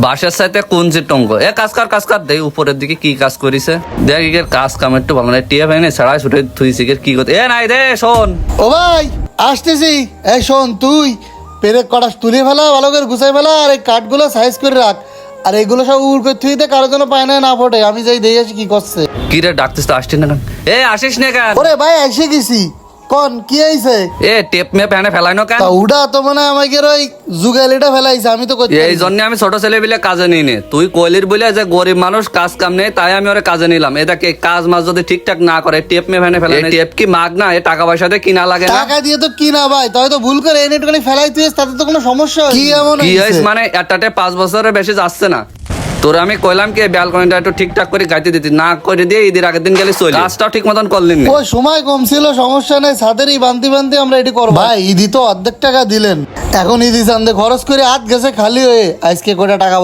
বাসার সাথে কুঞ্চির টঙ্গ এ কাজ কর দেখ উপরের দিকে কি কাজ করিছে দেখ এর কাজ কাম একটু ভালো না টিয়া ভাই না ছাড়া ছুটে থুইছি কি করতে এ নাই দে শোন ও ভাই আসতেছি। এই শোন, তুই পেরেক কটা তুলে ফেলা, ভালো করে গুছাই ফেলা, আর এই কাঠগুলো সাইজ করে রাখ। আর এগুলো সব উড় করে থুইতে কারো যেন পায় না ফোটে। আমি যাই দেখে আসি কি করছে। কি রে ডাকতিস তো আসছিস না কেন? এ আসিস না কেন? ওরে ভাই এসে গেছি, কোন কি হয়েছে? এ টেপ মেপ এনে ফেলাইনো কেন? তা উড়া তো মনে হয় আমাকে ওই যুগালিটা ফেলাইছে, আমি তো করতে এই জন্য আমি ছোট ছেলে বিলে কাজে নিই নে। তুই কইলির বলে যে গরিব মানুষ কাজ কাম নেই, তাই আমি ওরে কাজে নিলাম। এটাকে কাজ মাছ যদি ঠিকঠাক না করে টেপ মেপ এনে ফেলাই, টেপ কি মাগ না? এ টাকা পয়সা দিয়ে কিনা লাগে না? টাকা দিয়ে তো কিনা ভাই, তাই তো ভুল করে এনে টুকানি ফেলাই তুই, তাতে তো কোনো সমস্যা কি এমন কি হয়েছে? হয়েছে মানে একটাতে 5 বছরের বেশি যাচ্ছে না। তোর আমি কইলাম কি ব্যালকনিটা একটু ঠিকঠাক করে গাইতে দিতি, না করে দিয়ে ঈদের আগের দিন গেলে চলে কাজটাও ঠিক মতন করলেন না। ওই সময় কম ছিল, সমস্যা নেই, ছাদেরই বান্তি আমরা এটি করবো। ভাই ঈদি তো অর্ধেক টাকা দিলেন, এখন ঈদি চান্দে খরচ করে হাত গেছে খালি হয়ে। আজকে কয়টা টাকা